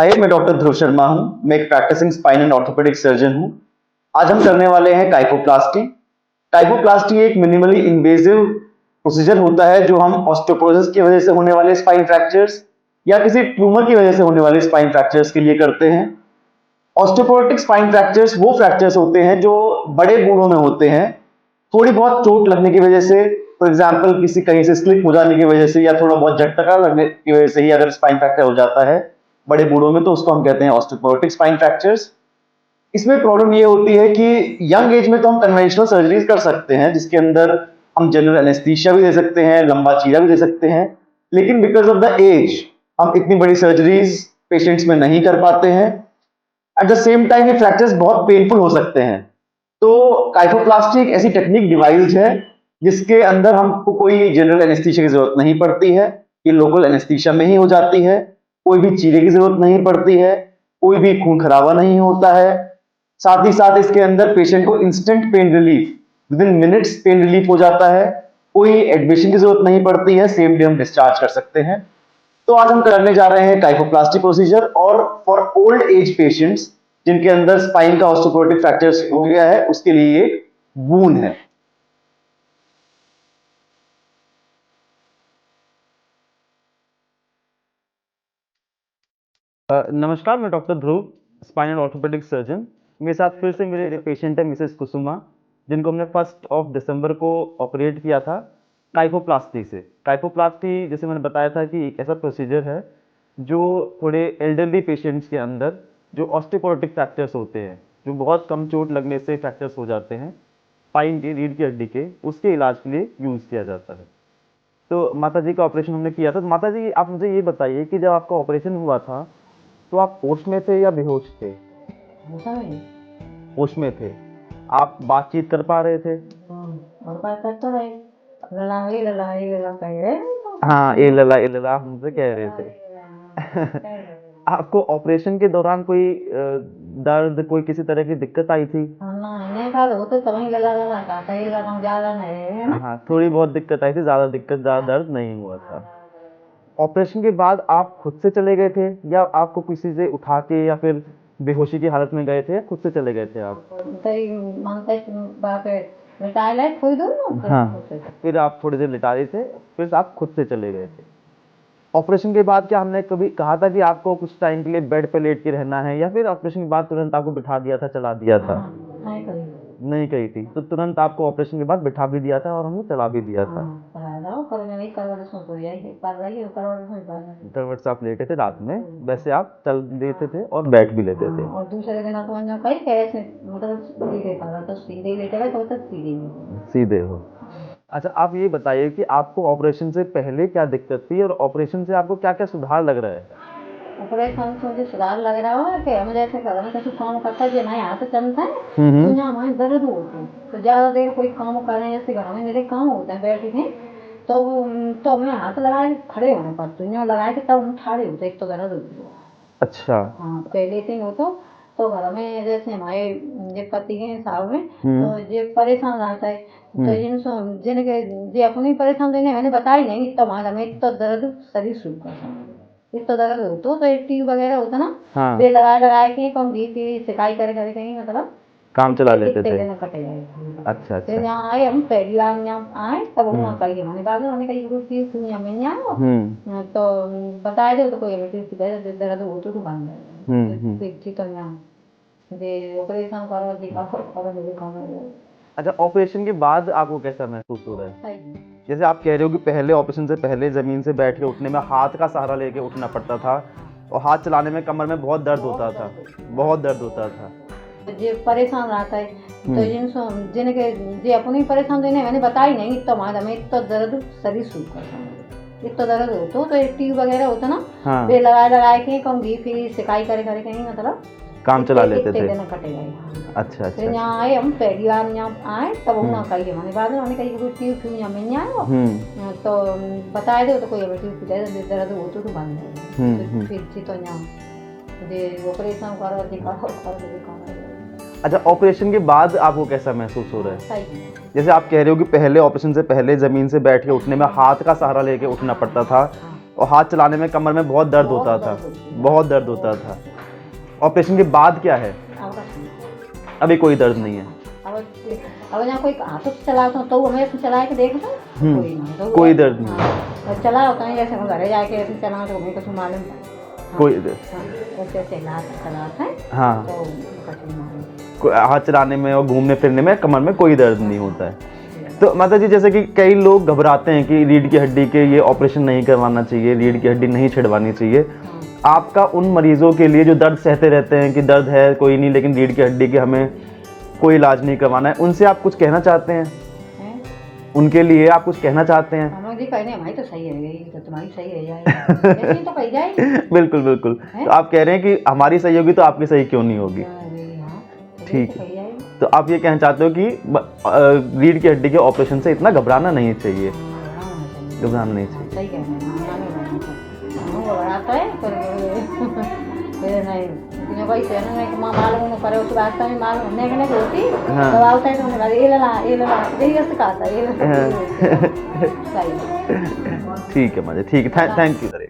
हाय, मैं डॉक्टर ध्रुव शर्मा हूँ। मैं एक practising spine and orthopaedic surgeon हूँ। आज हम करने वाले हैं काइफोप्लास्टी। काइफोप्लास्टी एक मिनिमली इन्वेजिव प्रोसीजर होता है जो हम ऑस्टियोपोरोसिस की वजह से होने वाले स्पाइन फ्रैक्चर्स या किसी ट्यूमर की वजह से होने वाले स्पाइन फ्रैक्चर्स के लिए करते हैं। ऑस्टियोपोरोटिक स्पाइन फ्रैक्चर्स वो फ्रैक्चर्स होते हैं जो बड़े बूढ़ों में होते हैं। थोड़ी बहुत चोट लगने की वजह से, फॉर एग्जाम्पल किसी कहीं से स्लिप हो जाने की वजह से या थोड़ा बहुत झटका लगने की वजह से ही अगर स्पाइन फ्रैक्चर हो जाता है बड़े बूढ़ों में, तो उसको हम कहते हैं ऑस्टियोपोरोटिक स्पाइन फ्रैक्चर्स। इसमें प्रॉब्लम ये होती है कि यंग एज में तो हम कन्वेंशनल सर्जरीज कर सकते हैं जिसके अंदर हम जनरल एनेस्थीसिया भी दे सकते हैं, लंबा चीरा भी दे सकते हैं, लेकिन बिकॉज ऑफ द एज हम इतनी बड़ी सर्जरीज पेशेंट्स में नहीं कर पाते हैं। एट द सेम टाइम ये फ्रैक्चर्स बहुत पेनफुल हो सकते हैं। तो काइफोप्लास्टी एक ऐसी टेक्निक डिवाइस है जिसके अंदर हमको कोई जनरल एनेस्थीसिया की जरूरत नहीं पड़ती है। ये लोकल एनेस्थीसिया में ही हो जाती है। कोई भी चीरे की जरूरत नहीं पड़ती है, कोई भी खून खराबा नहीं होता है। साथ ही साथ इसके अंदर पेशेंट को instant pain relief, with in minutes pain relief हो जाता है। कोई एडमिशन की जरूरत नहीं पड़ती है, सेम डे हम डिस्चार्ज कर सकते हैं। तो आज हम करने जा रहे हैं काइफोप्लास्टी प्रोसीजर, और फॉर ओल्ड एज पेशेंट्स जिनके अंदर स्पाइन का ऑस्टियोपोरोटिक फ्रैक्चर हो गया है उसके लिए ये वून है। नमस्कार, मैं doctor Dhruv, spine and orthopaedic surgeon. मेरे साथ फिर से मेरे पेशेंट है मिसेस कुसुमा, जिनको हमने 1 दिसंबर को ऑपरेट किया था काइफोप्लास्टी से। काइफोप्लास्टी, जैसे मैंने बताया था, कि एक ऐसा प्रोसीजर है जो थोड़े एल्डरली पेशेंट्स के अंदर जो ऑस्टियोपोरोटिक फ्रैक्चर्स होते हैं, जो बहुत कम चोट लगने से फ्रैक्चर्स हो जाते हैं स्पाइन की, रीढ़ की हड्डी के, उसके इलाज के लिए यूज़ किया जाता है। तो माता जी का ऑपरेशन हमने किया था। तो माता जी, आप मुझे ये बताइए कि जब आपका ऑपरेशन हुआ था तो आप होश में थे या बेहोश थे? होता है। होश में थे। आप बातचीत कर पा रहे थे? और बात करता रहे, ललाई ललाई लला कह रहे हाँ, ए लला हमसे कह रहे थे। आपको ऑपरेशन के दौरान कोई दर्द, कोई किसी तरह की दिक्कत आई थी? ना नहीं था वो तो तभी लला लला का कहीं लगा ज्यादा नहीं है ना। हाँ, थोड़ी बहुत दिक्कत आई थी, ज़्यादा दिक्कत, ज़्यादा दर्द नहीं हुआ था। ऑपरेशन के बाद आप खुद से चले गए थे या आपको किसी से उठा के, या फिर बेहोशी की हालत में गए थे, या खुद से चले गए थे आप? तई मानते बाप मिटाई ले कोई दो ना। हाँ, फिर आप थोड़ी देर लिटा रहे थे, फिर आप खुद से चले गए थे। ऑपरेशन के बाद क्या हमने कभी कहा था कि आपको कुछ टाइम के लिए बेड पे लेट के रहना है, या फिर ऑपरेशन के बाद तुरंत आपको बिठा दिया था, चला दिया था? नहीं करी। नहीं कही थी, तो तुरंत आपको ऑपरेशन के बाद बिठा भी दिया था और हमने चला भी दिया था। जाओ पर नहीं करवा सुन तो यही पर रही करवा सुन पर। करवट से आप लेटे थे रात में, वैसे आप चल देते थे और बैठ भी लेते थे। और दूसरे दिन तो वहाँ कहीं कैसे मतलब सीधे करा तो सीधे लेटे गए तो सीधे नहीं। सीधे हो। अच्छा, आप ये बताइए कि आपको ऑपरेशन से पहले क्या दिक्कत थी और ऑपरेशन से आपको क्या क्या सुधार लग रहा है? ऑपरेशन से मुझे सुधार लग रहा है कि हम जैसे घर में कुछ काम करता है, ना यहाँ तो चलता है तो यहाँ हमारे दर्द होते हैं, तो ज़्यादा देर कोई काम करें, जैसे घर में मेरे काम होते हैं बैठे थे तो हमें हाथ लगा के खड़े होने पड़ते हैं, लगा के तब हम खड़े होते, एक तो दर्द होती है। अच्छा। हाँ, पहले से हो तो घर में जैसे हमारे ये पति हैं साहब में तो ये परेशान रहता है, तो जिनके ये अपनी परेशान देने मैंने बताई नहीं, तो हमारा में तो दर्द शरीर शुरू करता इस तो दर्द हो तो एक ट्यूब वगैरह होता ना। हाँ। बे लगा के कम घी की सिकाई करे करे कहीं मतलब काम चला लेते थे। कटे जाए। अच्छा फिर अच्छा। यहाँ आए, हम पहली बार यहाँ आए तब वहाँ कही हमने बाद में हमने कही रुपये तुम यहाँ मिल जाओ, तो बताए थे तो कोई दर्द हो तो बंद फिर तो यहाँ ऑपरेशन करो दिखाओ। अच्छा, ऑपरेशन के बाद आपको कैसा महसूस हो रहा है? जैसे आप कह रहे हो कि पहले ऑपरेशन से पहले ज़मीन से बैठ के उठने में हाथ का सहारा लेके उठना पड़ता था और हाथ चलाने में कमर में बहुत दर्द होता था, बहुत दर्द होता था। जे परेशान रहता है तो जिनके जे अपनी परेशान देने मैंने बताई नहीं, तो हमारा में तो दर्द शरीर शुरू करता है, एक तो दर्द हो तो एक ट्यूब वगैरह होता ना। हाँ। बे लगा के कम घी फिर सिकाई करे करे कहीं मतलब काम चला लेते थे। कटे गए। अच्छा अच्छा। फिर यहाँ आए, हम पहली बार यहाँ आए तब वहाँ कही हमने बाद में हमने कही कोई ट्यूब क्यों यहाँ मिल जाए, तो बताए थे तो कोई ट्यूब दर्द हो तो बंद है फिर तो यहाँ ऑपरेशन करो दिखाओ। अच्छा, ऑपरेशन के बाद आपको कैसा महसूस हो रहा है? जैसे आप कह रहे हो कि पहले ऑपरेशन से पहले ज़मीन से बैठ के उठने में हाथ का सहारा लेके उठना पड़ता था और हाथ चलाने में कमर में बहुत दर्द होता था, बहुत दर्द होता था। ऑपरेशन के बाद क्या है? अब कुछ नहीं। अभी कोई दर्द नहीं है। अब यहाँ कोई हाथ तो चलाता हूँ तो हमें ऐसे चला के देखता कोई नहीं, तो कोई दर्द नहीं। और चला होता है जैसे हम घरे जाके ऐसे चला तो हमें कुछ मालूम कोई ऐसे चलाता है हाँ, तो कुछ नहीं मालूम। हाथ चलाने में और घूमने फिरने में कमर में कोई दर्द नहीं होता है। तो माता जी, जैसे कि कई लोग घबराते हैं कि रीढ़ की हड्डी के ये ऑपरेशन नहीं करवाना चाहिए, रीढ़ की हड्डी नहीं छिड़वानी चाहिए, आपका उन मरीजों के लिए जो दर्द सहते रहते हैं कि दर्द है कोई नहीं लेकिन रीढ़ की हड्डी के हमें कोई इलाज नहीं करवाना है, उनसे आप कुछ कहना चाहते हैं? उनके लिए आप कुछ कहना चाहते हैं? हम लोग जी कहने हमारी तो सही रह गई, तो तुम्हारी सही रह जाएगी, ऐसे ही तो कही जाएगी। बिल्कुल बिल्कुल। तो आप कह रहे हैं कि हमारी सही होगी तो आपकी सही क्यों नहीं होगी? हाँ, ठीक है। है, तो आप ये कहना चाहते हो कि रीढ़ की हड्डी के ऑपरेशन से इतना घबराना नहीं चाहिए, घबराना नहीं चाहिए। सही कहना है, घबराता है फिर नहीं भाई कहना नहीं कि माँ मालूम करे उस रास्ता में मालूम हमने कहने की होती हाँ। दबावता है तो उन्हें लगा ये लगा यही ऐसे कहा था ये लगा सही ठीक है माँ जी, ठीक है, थैंक यू सर।